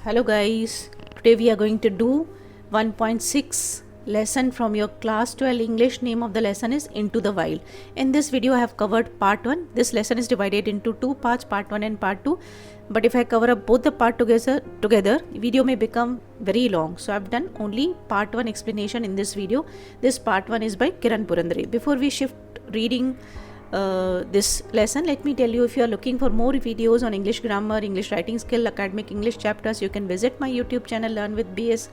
Hello guys, today we are going to do 1.6 lesson from your class 12 English. Name of the lesson is Into the Wild. In this video I have covered part 1. This lesson is divided into two parts, part 1 and part 2. But if I cover up both the part together, video may become very long. So I have done only part 1 explanation in this video. This part 1 is by Kiran Purandare. Before we shift reading this lesson, let me tell you, if you are looking for more videos on English grammar, English writing skill, academic English chapters, you can visit my YouTube channel Learn with BS.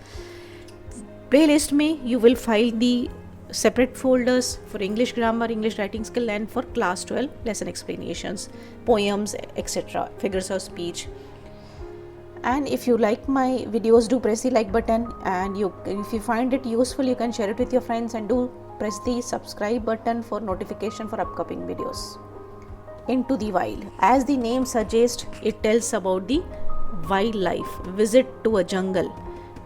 Playlist में you will find the separate folders for English grammar, English writing skill and for class 12 lesson explanations, poems, etc., figures of speech. And if you like my videos, do press the like button, and if you find it useful, you can share it with your friends, and do press the subscribe button for notification for upcoming videos. Into the Wild. As the name suggests, it tells about the wildlife. Visit to a Jungle.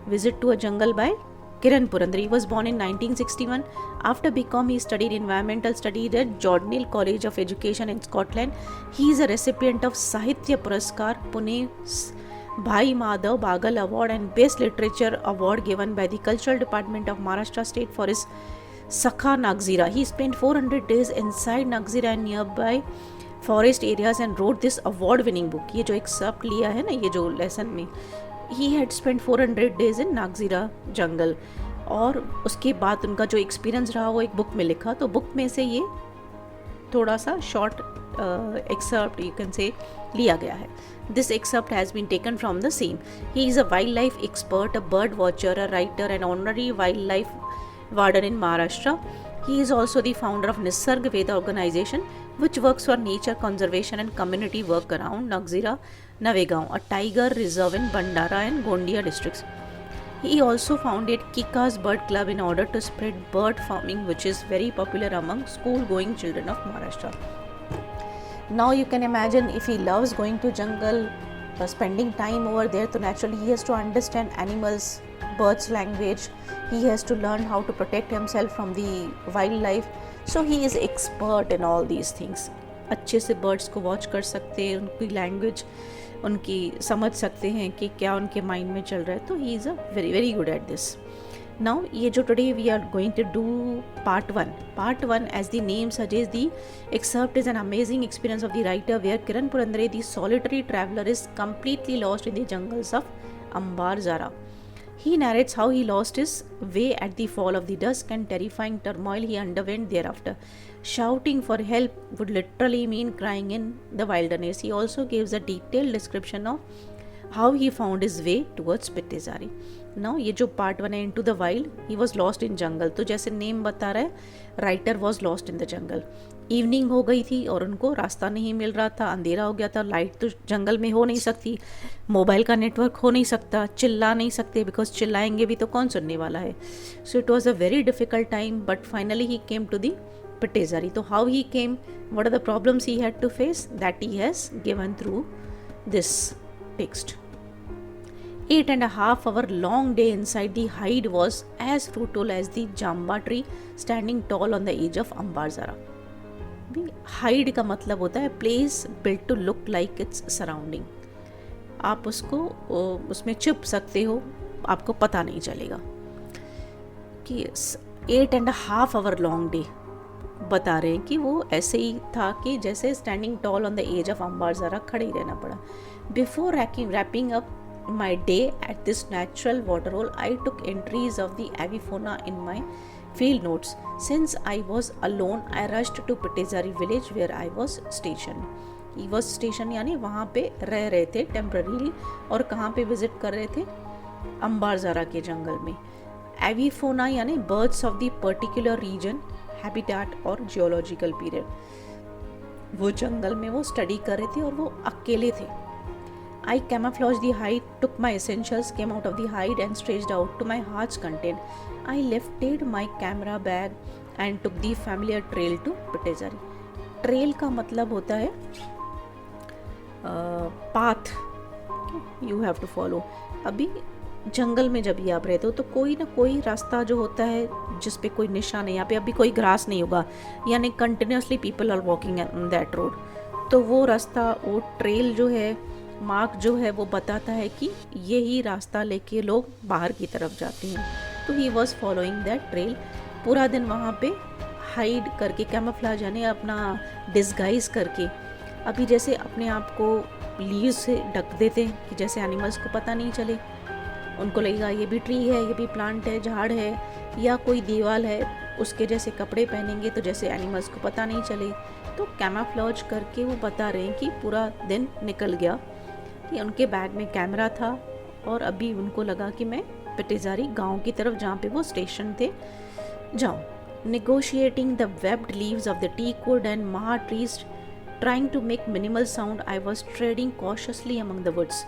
Visit to a Jungle by Kiran Purandare. He was born in 1961. After BCom, he studied environmental studies at Jordanhill College of Education in Scotland. He is a recipient of Sahitya Puraskar, Pune's Bhai Madhav Bagal Award and Best Literature Award given by the Cultural Department of Maharashtra State for his Sakha Nagzira. He spent 400 days inside Nagzira and nearby forest areas and wrote this award-winning book. ये जो excerpt लिया है ना, ये जो lesson में, he had spent 400 days in Nagzira jungle. और उसके बाद उनका जो experience रहा वो एक book में लिखा. तो book में से ये थोड़ा सा short excerpt you can say लिया गया है. This excerpt has been taken from the same. He is a wildlife expert, a bird watcher, a writer, and honorary wildlife warden in Maharashtra. He is also the founder of Nisarg Veda organization, which works for nature conservation and community work around Nagzira Navegaon, a tiger reserve in Bandara and Gondia districts. He also founded Kika's Bird Club in order to spread bird farming, which is very popular among school-going children of Maharashtra. Now you can imagine, if he loves going to jungle, spending time over there, so naturally he has to understand animals, birds language. He has to learn how to protect himself from the wildlife. So he is expert in all these things. अच्छे से birds को watch कर सकते हैं, उनकी language उनकी समझ सकते हैं कि क्या उनके mind में चल रहा है. तो he is a very good at this. Now ये जो today we are going to do part 1. Part 1, as the name suggests, the excerpt is an amazing experience of the writer where Kiran Purandare, the solitary traveler, is completely lost in the jungles of Ambar Zara. He narrates how he lost his way at the fall of the dusk and terrifying turmoil he underwent thereafter. Shouting for help would literally mean crying in the wilderness. He also gives a detailed description of how he found his way towards Pittezari. Now ये जो part 1 है Into the Wild, he was lost in jungle. तो जैसे name बता रहा है, writer was lost in the jungle. Evening हो गई थी और उनको रास्ता नहीं मिल रहा था, अंधेरा हो गया था, लाइट तो जंगल में हो नहीं सकती, मोबाइल का नेटवर्क हो नहीं सकता, चिल्ला नहीं सकते बिकॉज चिल्लाएंगे भी तो कौन सुनने वाला है. So it was a very difficult time, but finally he came to the Pittezari. तो how he came, what are the problems he had to face, that he has given through this text. 8.5 hour long day inside the hide was as fruitful as the jamba tree standing tall on the edge of Ambazara. Hide का मतलब होता है place built to look like its surrounding. आप उसको उसमें छुप सकते हो, आपको पता नहीं चलेगा. कि 8.5 hour लॉन्ग डे बता रहे हैं कि वो ऐसे ही था कि जैसे standing tall on the edge of Ambazara खड़े ही रहना पड़ा. Before wrapping up my day at this natural waterhole, I took entries of the avifauna in my field notes. Since I was alone, I rushed to Pittezari village where I was stationed. He was stationed यानी वहाँ पे रह रहे थे temporarily, और कहाँ पे visit कर रहे थे, Ambazara के जंगल में. एविफोना यानी birds of the particular region, habitat और geological period. वो जंगल में वो स्टडी कर रहे थे और वो अकेले थे. I camouflaged the hide, took my essentials, came out of the hide and stretched out to my heart's content. I lifted my camera bag and took the familiar trail to Pittezari. Trail का मतलब होता है path, you have to follow. अभी जंगल में जब भी आप रहते हो तो कोई ना कोई रास्ता जो होता है जिस पे कोई निशान है, यहाँ पे अभी कोई ग्रास नहीं होगा, यानी continuously people are walking on that road. तो वो रास्ता, वो ट्रेल जो है मार्क जो है वो बताता है कि यही रास्ता लेके लोग बाहर की तरफ जाते हैं। तो he was following that trail. पूरा दिन वहाँ पे हाइड करके, कैमोफ्लेज यानी अपना डिस्गाइज करके, अभी जैसे अपने आप को लीव्स से ढक देते हैं कि जैसे एनिमल्स को पता नहीं चले, उनको लगेगा ये भी ट्री है, ये भी प्लांट है, झाड़ है या कोई दीवार है, उसके जैसे कपड़े पहनेंगे तो जैसे एनिमल्स को पता नहीं चले। तो कैमोफ्लेज करके वो बता रहे हैं कि पूरा दिन निकल गया, कि उनके बैग में कैमरा था और अभी उनको लगा कि मैं पिटेजारी गांव की तरफ, जहाँ पे वो स्टेशन थे, जाऊँ। Negotiating the webbed leaves of the teakwood and maha trees, trying to make minimal sound, I was treading cautiously among the woods.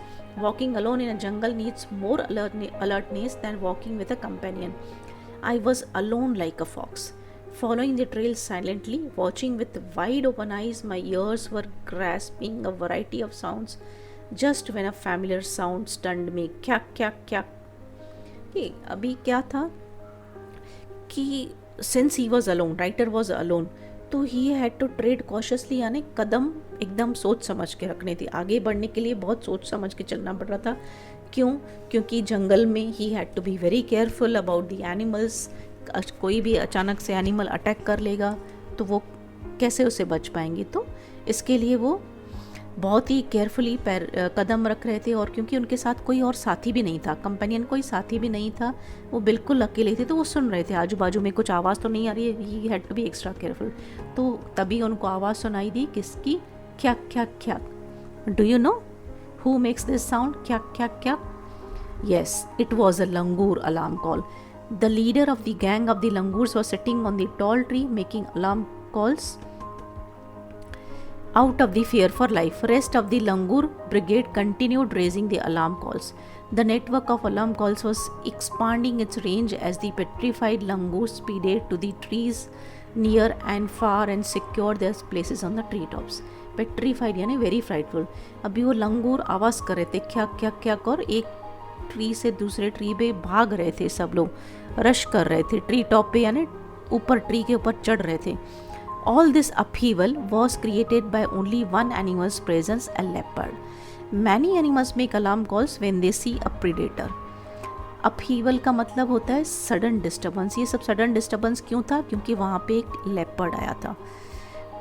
Walking alone in a jungle needs more alertness than walking with a companion. I was alone like a fox, following the trail silently, watching with wide open eyes. My ears were grasping a variety of sounds just when a familiar sound stunned me. Kyak kyak kyak. कि अभी क्या था कि since he was alone, writer was alone, तो he had to tread cautiously, यानी कदम एकदम सोच समझ के रखने थे। आगे बढ़ने के लिए बहुत सोच समझ के चलना पड़ रहा था। क्यों? क्योंकि जंगल में he had to be very careful about the animals. कोई भी अचानक से एनिमल अटैक कर लेगा तो वो कैसे उससे बच पाएंगे, तो इसके लिए वो बहुत ही केयरफुली कदम रख रहे थे। और क्योंकि उनके साथ कोई और साथी भी नहीं था, कंपेनियन कोई साथी भी नहीं था, वो बिल्कुल अकेले थे, तो वो सुन रहे थे आजू बाजू में कुछ आवाज़ तो नहीं आ रही है, he had to be extra careful. तो तभी उनको आवाज़ सुनाई दी, किसकी? ख्याक ख्याक ख्याक। Do you know who makes this sound, ख्याक ख्याक ख्याक? Yes, it was a langur alarm call. The leader of the gang of the langurs was sitting on the tall tree making alarm calls out of the fear for life. Rest of the langur brigade continued raising the alarm calls. The network of alarm calls was expanding its range as the petrified langurs speeded to the trees near and far and secured their places on the treetops. Petrified यानी very frightful. अभी वो लंगूर आवाज़ कर रहे थे, ख्याक ख्याक ख्याक, और एक ट्री से दूसरे ट्री पे भाग रहे थे, सब लोग रश कर रहे थे ट्री टॉप पे, यानी ऊपर ट्री के ऊपर चढ़ रहे थे। All this upheaval was created by only one animal's presence, a leopard. Many animals make alarm calls when they see a predator. Upheaval का मतलब होता है सडन डिस्टर्बेंस। ये सब सडन डिस्टर्बेंस क्यों था? क्योंकि वहाँ पे एक लेपर्ड आया था।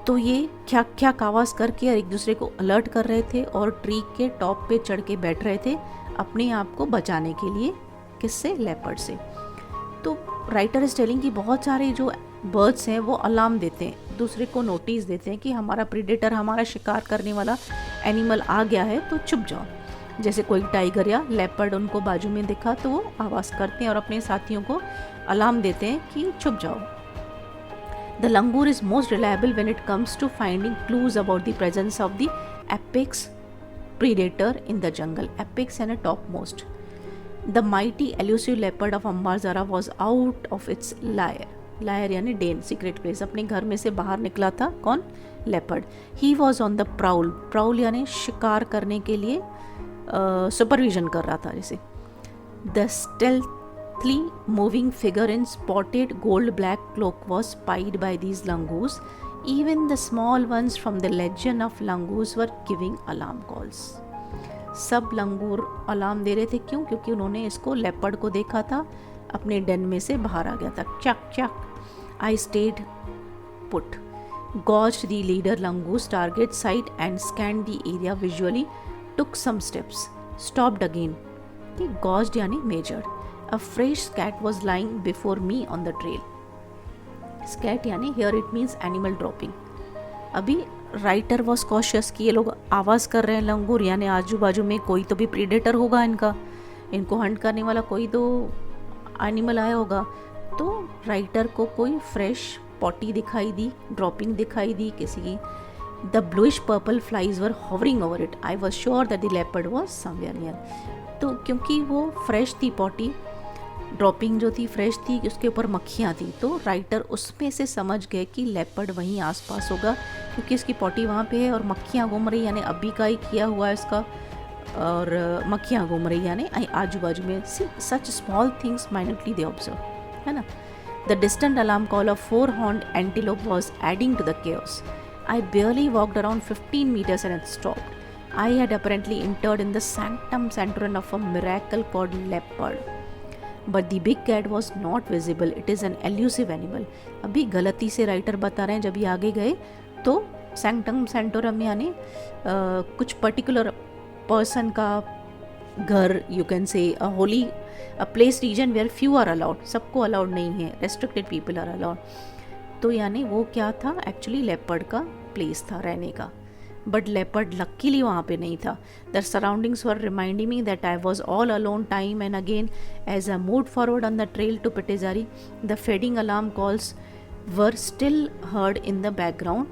तो ये ख्याक ख्याक आवाज़ करके और एक दूसरे को अलर्ट कर रहे थे और ट्री के टॉप पे चढ़ के बैठ रहे थे अपने आप को बचाने के लिए। किससे? लेपर्ड से। तो राइटर इज टेलिंग कि बहुत सारे जो बर्ड्स हैं वो अलार्म देते हैं, दूसरे को नोटिस देते हैं कि हमारा प्रीडेटर, हमारा शिकार करने वाला एनिमल आ गया है, तो छुप जाओ। जैसे कोई टाइगर या लेपर्ड उनको बाजू में दिखा तो वो आवाज़ करते हैं और अपने साथियों को अलार्म देते हैं कि छुप जाओ। The langur is most reliable when it comes to finding clues about the presence of the apex predator in the jungle. Apex यानी topmost. The mighty elusive leopard of Ambazara was out of its lair. Lair यानी den, secret place. अपने घर में से बाहर निकला था। कौन? Leopard. He was on the prowl. Prowl यानी शिकार करने के लिए सुपरविजन कर रहा था जैसे। The stealthily moving figure in spotted gold-black cloak was spied by these langurs. Even the small ones from the legion of langurs were giving alarm calls. सब लंगूर अलार्म दे रहे थे। क्यों? क्योंकि उन्होंने इसको लेपर्ड को देखा था, अपने डेन में से बाहर आ गया था। चक चक। I stayed put, gauged the leader langoor's target sight and scanned the area visually. Took some steps, stopped again. Gauged यानी measured. A fresh scat was lying before me on the trail. Scat यानी here it means animal dropping. अभी writer was cautious कि ये लोग आवाज़ कर रहे हैं लंगूर, यानी आजू बाजू में कोई तो भी प्रीडेटर होगा इनका, इनको हंट करने वाला कोई तो एनिमल आया होगा। तो राइटर को कोई फ्रेश पॉटी दिखाई दी, ड्रॉपिंग दिखाई दी किसी की। The bluish purple flies were hovering over it. I was sure that the leopard was somewhere near. तो क्योंकि वो फ्रेश थी पॉटी, ड्रॉपिंग जो थी फ्रेश थी, उसके ऊपर मक्खियाँ थी, तो राइटर उसमें से समझ गए कि लेपर्ड वहीं आसपास होगा, क्योंकि इसकी पॉटी वहाँ पे है और मक्खियाँ घूम रही, यानी अभी का ही किया हुआ है इसका, और मक्खियाँ घूम रही यानी आजू बाजू में। Such small things minutely they observe, है ना। The distant alarm call of 4-horned antelope was adding to the chaos. I barely walked around 15 meters and it stopped. I had apparently entered in the sanctum sanctorum of a miracle called leopard. But the big cat was not visible. It is an elusive animal. अभी गलती से writer बता रहे हैं, जब ये आगे गए तो सैंक्टम सेंटोरम यानी कुछ पर्टिकुलर पर्सन का घर, you can say a holy a place region where few are allowed, सबको अलाउड नहीं है, रेस्ट्रिक्टेड पीपल आर अलाउड. तो यानी वो क्या था, एक्चुअली लेपर्ड का प्लेस था रहने का. बट लेपर्ड लकीली वहाँ पे नहीं था. The surroundings were reminding me that I was all alone time and again as I moved forward on the trail to Pitezari. The fading alarm calls were still heard in the background.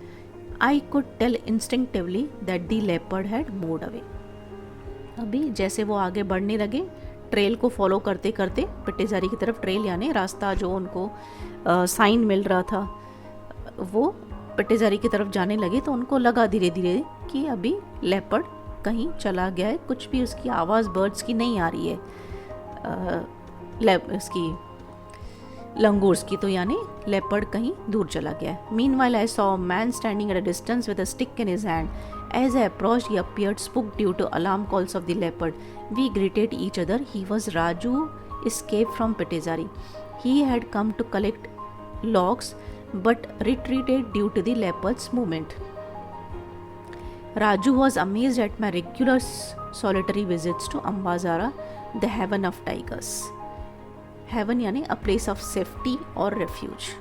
I could tell instinctively that the leopard had moved away. अभी जैसे वो आगे बढ़ने लगे, trail को follow करते करते पिटेजारी की तरफ, ट्रेल यानी रास्ता जो उनको साइन मिल रहा था, वो पिटेजारी की तरफ जाने लगे, तो उनको लगा धीरे धीरे कि अभी लेपर्ड कहीं चला गया है. कुछ भी उसकी आवाज़ बर्ड्स की नहीं आ रही है, इसकी लंगूर्स की, तो यानी लेपर्ड कहीं दूर चला गया है. Meanwhile I saw a man standing at a distance with a stick in his hand. As I approached, he appeared spooked due to alarm calls of the leopard. We greeted each other. He was Raju, escaped from Pitezari. He had come to collect logs, but retreated due to the leopard's movement. Raju was amazed at my regular solitary visits to Ambazara, the heaven of tigers. Heaven यानी a place of safety or refuge.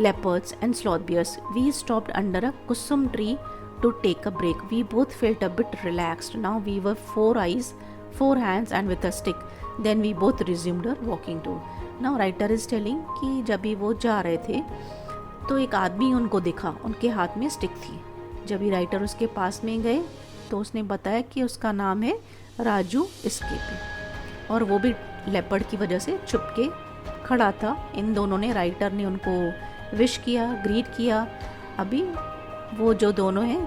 Leopards and sloth bears. We stopped under a kusum tree to take a break. We both felt a bit relaxed. Now we were 4 eyes, 4 hands and with a stick. Then we both resumed our walking tour. Now writer is telling कि जब भी वो जा रहे थे तो एक आदमी उनको दिखा, उनके हाथ में स्टिक थी. जब भी राइटर उसके पास में गए तो उसने बताया कि उसका नाम है राजू एस्केपी, और वो भी लेपर्ड की वजह से छुप के खड़ा था. इन दोनों ने, राइटर ने उनको विश किया, ग्रीट किया. अभी वो जो दोनों हैं,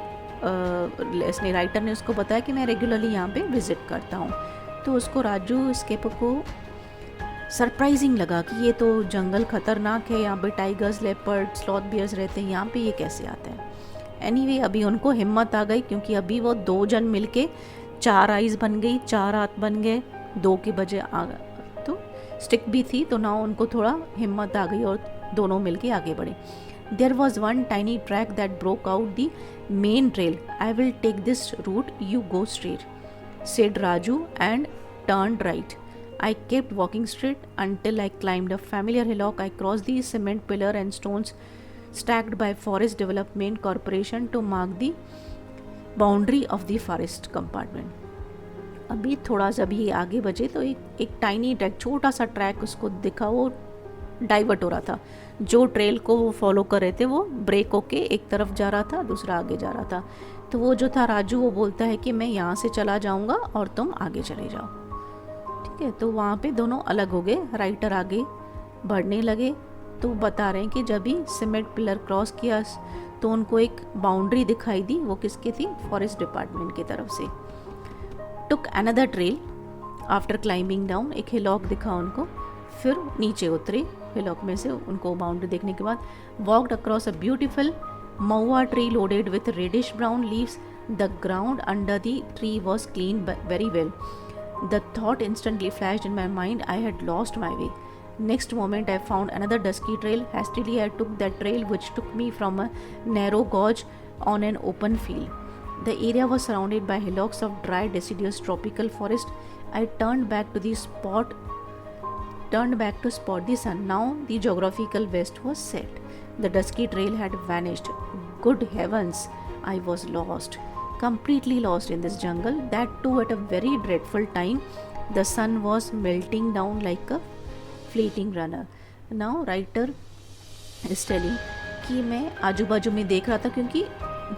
इसने राइटर ने उसको बताया कि मैं रेगुलरली यहाँ पे विज़िट करता हूँ. तो उसको राजू एस्केप को सरप्राइजिंग लगा कि ये तो जंगल ख़तरनाक है, यहाँ पे टाइगर्स, लेपर्ड, स्लॉथ बियर्स रहते हैं, यहाँ पे ये कैसे आता है. एनीवे अभी उनको हिम्मत आ गई, क्योंकि अभी वो 2 जन मिलके 4 आइज़ बन गई, 4 हाथ बन गए, 2 के बजे आ गए, तो स्टिक भी थी, तो ना उनको थोड़ा हिम्मत आ गई और दोनों मिलके आगे बढ़े. There was one tiny track that broke out the main trail. I will take this route, you go straight, said Raju and turned right. I kept walking straight until I climbed a familiar hillock. I crossed the cement pillar and stones stacked by Forest Development Corporation to mark the boundary of the forest compartment. अभी थोड़ा सा भी आगे बचे तो एक tiny track, छोटा सा ट्रैक उसको दिखा, वो डाइवर्ट हो रहा था. जो ट्रेल को वो फॉलो कर रहे थे वो ब्रेक होके एक तरफ जा रहा था, दूसरा आगे जा रहा था. तो वो जो था राजू, वो बोलता है कि मैं यहाँ से चला जाऊँगा और तुम आगे चले जाओ. ठीक है, तो वहाँ पे दोनों अलग हो गए. राइटर आगे बढ़ने लगे तो बता रहे हैं कि जब भी सीमेंट पिलर क्रॉस किया तो उनको एक बाउंड्री दिखाई दी. वो किसकी थी? फॉरेस्ट डिपार्टमेंट की तरफ से. Took another trail after climbing down. एक हिलॉक दिखा उनको, फिर नीचे उतरे हिलॉक में से उनको बाउंड्री देखने के बाद. Walked across a beautiful mahua tree loaded with reddish brown leaves. The ground under the tree was clean very well. The thought instantly flashed in my mind, I had lost my way. Next moment I found another dusky trail. Hastily I took that trail which took me from a narrow gorge on an open field. The area was surrounded by hillocks of dry deciduous tropical forest. I turned back to spot the sun. Now the geographical west was set. The dusky trail had vanished. Good heavens, I was lost, completely lost in this jungle, that too at a very dreadful time. The sun was melting down like a fleeting runner. Now writer is telling कि मैं आजू बाजू में देख रहा था, क्योंकि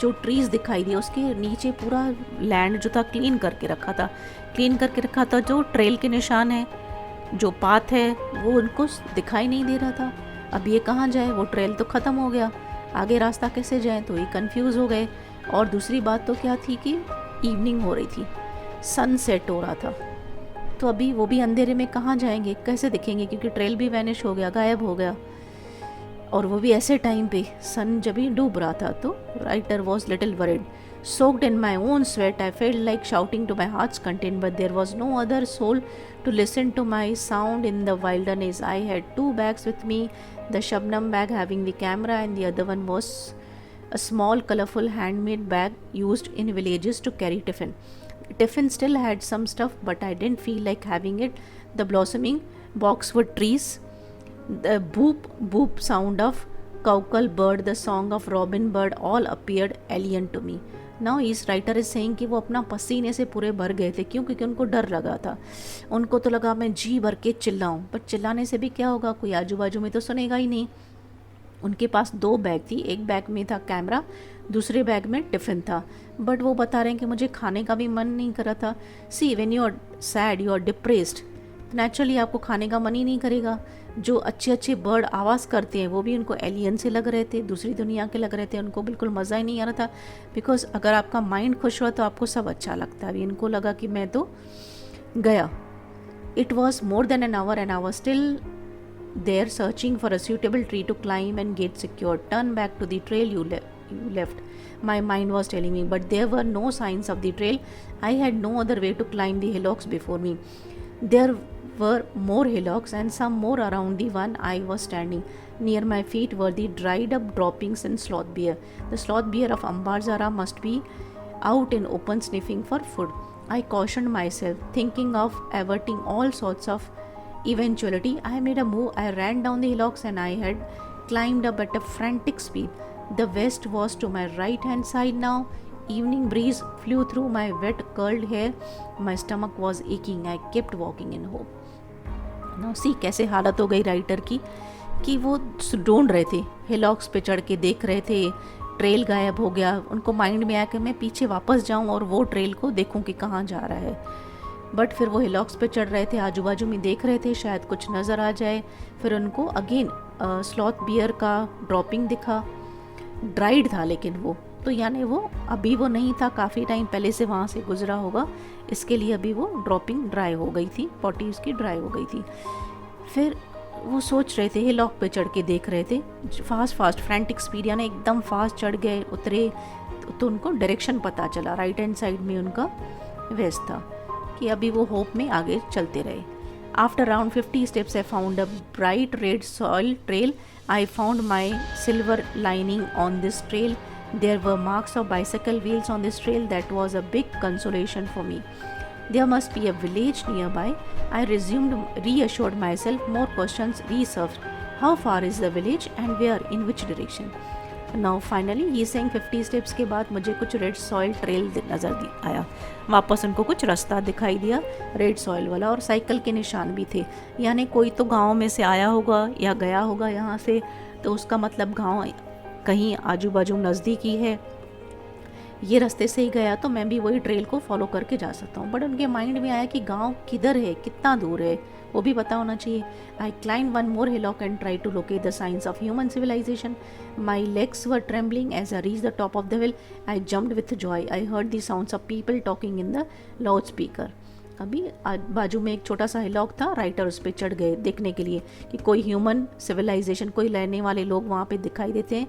जो ट्रीज़ दिखाई दिए उसके नीचे पूरा लैंड जो था क्लीन करके रखा था. जो ट्रेल के निशान है, जो पाथ है, वो उनको दिखाई नहीं दे रहा था. अब ये कहाँ जाए, वो ट्रेल तो ख़त्म हो गया, आगे रास्ता कैसे जाए, तो ये कंफ्यूज हो गए. और दूसरी बात तो क्या थी कि इवनिंग हो रही थी, सनसेट हो रहा था, तो अभी वो भी अंधेरे में कहाँ जाएंगे, कैसे दिखेंगे, क्योंकि ट्रेल भी वैनिश हो गया, गायब हो गया, और वो भी ऐसे टाइम पे सन जब भी डूब रहा था. तो writer was little worried. Soaked in my own sweat, I felt like shouting to my heart's content, but there was no other soul to listen to my sound in the wilderness. I had two bags with me, the Shabnam bag having the camera, and the other one was a small, colorful handmade bag used in villages to carry tiffin. Tiffin still had some stuff, but I didn't feel like having it. The blossoming boxwood trees, the boop boop sound of cowcal bird, the song of robin bird, all appeared alien to me. Now इस writer is saying कि वो अपना पसीने से पूरे भर गए थे, क्यों? क्योंकि उनको डर लगा था। उनको तो लगा मैं जी भर के चिल्लाऊं, पर चिल्लाने से भी क्या होगा, कोई आजू बाजू में तो सुनेगा ही नहीं। उनके पास दो बैग थी, एक बैग में था कैमरा, दूसरे बैग में टिफ़िन था, बट वो बता रहे हैं कि मुझे खाने का भी मन नहीं कर रहा था। See when you are sad, you are depressed, naturally आपको खाने का मन ही नहीं करेगा। जो अच्छे अच्छे बर्ड आवाज़ करते हैं वो भी उनको एलियन से लग रहे थे, दूसरी दुनिया के लग रहे थे, उनको बिल्कुल मज़ा ही नहीं आ रहा था। बिकॉज अगर आपका माइंड खुश हुआ तो आपको सब अच्छा लगता है। अभी इनको लगा कि मैं तो गया। It was more than an hour and I was still there searching for a suitable tree to climb and get secure. Turn back to the trail you left, my mind was telling me, but there were no signs of the trail. I had no other way to climb the hillocks before me. There were more hillocks and some more around the one I was standing. Near my feet were the dried up droppings and sloth bear. The sloth bear of Ambazara must be out in open sniffing for food. I cautioned myself, thinking of averting all sorts of eventuality. I made a move. I ran down the hillocks and I had climbed up at a frantic speed. The west was to my right hand side now. Evening breeze flew through my wet curled hair. My stomach was aching. I kept walking in hope. Now see कैसे हालत हो गई writer की कि वो ढूंढ रहे थे, हिलॉक्स पे चढ़ के देख रहे थे, ट्रेल गायब हो गया। उनको माइंड में आया कि मैं पीछे वापस जाऊं और वो ट्रेल को देखूं कि कहाँ जा रहा है। बट फिर वो हिलॉक्स पे चढ़ रहे थे, आजू बाजू में देख रहे थे शायद कुछ नज़र आ जाए। फिर उनको अगेन स्लॉथ बियर का ड्रॉपिंग दिखा, ड्राइड था लेकिन वो तो यानी वो अभी वो नहीं था, काफ़ी टाइम पहले से वहाँ से गुजरा होगा, इसके लिए अभी वो ड्रॉपिंग ड्राई हो गई थी, पॉटी उसकी ड्राई हो गई थी। फिर वो सोच रहे थे, हिलॉक पे चढ़ के देख रहे थे, फास्ट फ्रैंटिक स्पीड, यानी एकदम फास्ट चढ़ गए, उतरे तो उनको डायरेक्शन पता चला, राइट हैंड साइड में उनका वेस्ट था कि अभी वो होप में आगे चलते रहे। After around 50 steps I found a bright red soil trail. I found my silver lining on this trail. There were marks of bicycle wheels on this trail. That was a big consolation for me. There must be a village nearby. I reassured myself. More questions resurfaced. How far is the village and where, in which direction? Now finally he is saying 50 steps के बाद मुझे कुछ red soil trail नज़र आया। वापस उनको कुछ रास्ता दिखाई दिया रेड सॉइल वाला, और साइकिल के निशान भी थे, यानी कोई तो गांव में से आया होगा या गया होगा यहाँ से, तो उसका मतलब गांव कहीं आजू बाजू नज़दीक ही है, ये रास्ते से ही गया तो मैं भी वही ट्रेल को फॉलो करके जा सकता हूँ। बट उनके माइंड में आया कि गांव किधर है, कितना दूर है, वो भी पता होना चाहिए। I climb one more hillock and try to locate the signs of human civilisation. My legs were trembling as I reach the top of the hill. I jumped with joy. I heard the sounds of people talking in the loud speaker. अभी बाजू में एक छोटा सा hillock था, writer उस पर चढ़ गए देखने के लिए कि कोई ह्यूमन सिविलाइजेशन, कोई रहने वाले लोग वहाँ पे दिखाई देते हैं,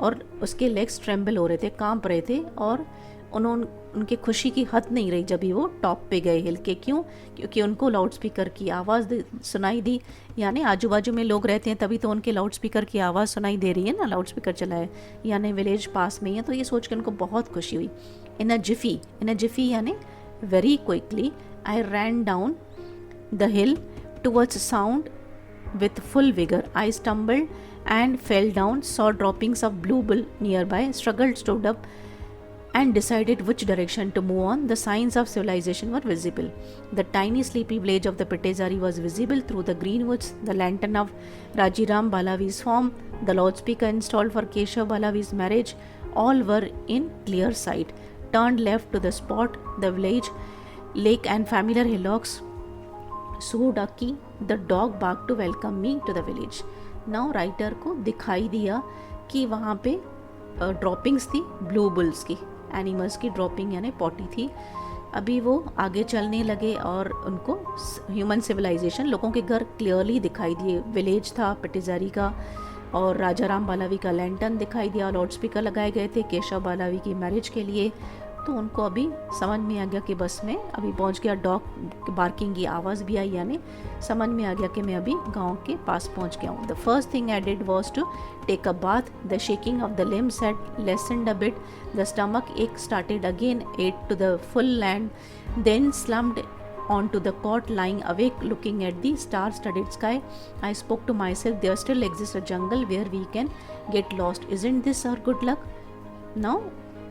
और उसके लेग्स ट्रेम्बल हो रहे थे, कांप रहे थे, और उनके खुशी की हद नहीं रही जब भी वो टॉप पे गए हिल के। क्यों? क्योंकि उनको लाउड स्पीकर की आवाज़ सुनाई दी, यानी आजू बाजू में लोग रहते हैं तभी तो उनके लाउड स्पीकर की आवाज़ सुनाई दे रही है ना, लाउड स्पीकर चला है, यानी विलेज पास में ही है, तो ये सोच के उनको बहुत खुशी हुई। इन अ जिफी यानी very quickly I ran down the hill towards sound with full vigor. I stumbled and fell down, saw droppings of bluebell nearby, struggled, stood up, and decided which direction to move on. The signs of civilization were visible. The tiny sleepy village of the Petezari was visible through the green woods. The lantern of Rajiram Balavi's farm, the loudspeaker installed for Keshav Balavi's marriage, all were in clear sight. Turned left to the spot, the village, lake and familiar hillocks. So ducky, the dog barked to welcome me to the village. Now writer को दिखाई दिया कि वहाँ पे droppings थी blue bulls की, animals की dropping यानी पॉटी थी। अभी वो आगे चलने लगे और उनको ह्यूमन सिविलाइजेशन, लोगों के घर क्लियरली दिखाई दिए। विलेज था पेटेजारी का, और राजा राम बालावी का लैंटर्न दिखाई दिया, लाउड स्पीकर लगाए गए थे केशव बालावी की मैरिज के लिए। तो उनको अभी समझ में आ गया कि बस में अभी पहुंच गया, डॉग बार्किंग की आवाज़ भी आई, यानी समझ में आ गया कि मैं अभी गांव के पास पहुंच गया हूँ। The first thing I did was to take a bath, the shaking of the limbs had lessened a bit, the stomach ache started again, ate to the full land, then slumped onto the cot, lying awake looking at the star-studded sky. I spoke to myself, there still exists a jungle where we can get lost. Isn't this our good luck? Now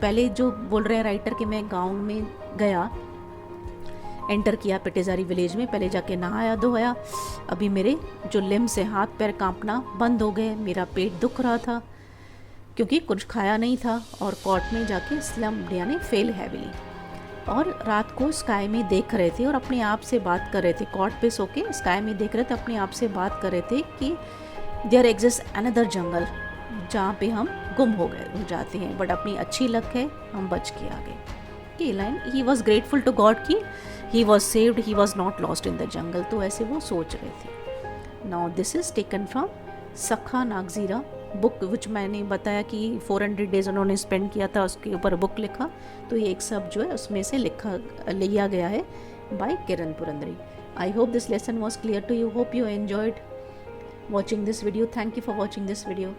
पहले जो बोल रहे हैं writer कि मैं गांव में गया, एंटर किया पिटेजारी विलेज में, पहले जाके नहाया धोया, अभी मेरे जो लिम्ब से हाथ पैर कांपना बंद हो गए, मेरा पेट दुख रहा था क्योंकि कुछ खाया नहीं था, और कॉट में जाके स्लम्प्ड यानी फेल हैविली, और रात को स्काई में देख रहे थे और अपने आप से बात कर रहे थे, कॉट पे सो के स्काई में देख रहे थे, अपने आप से बात कर रहे थे कि देयर एग्जिस्ट अनदर जंगल जहाँ पे हम गुम हो जाते हैं, बट अपनी अच्छी लक है हम बच के आ गए। कि लाइन he was grateful to God कि he was saved, he was not lost in the jungle, तो ऐसे वो सोच रहे थे। Now this is taken from Sakha Nagzira book, विच मैंने बताया कि 400 डेज उन्होंने स्पेंड किया था, उसके ऊपर बुक लिखा, तो ये एक सब जो है उसमें से लिया गया है by Kiran Purandare. I hope this lesson was clear to you, hope you enjoyed watching this video. Thank you for watching this video.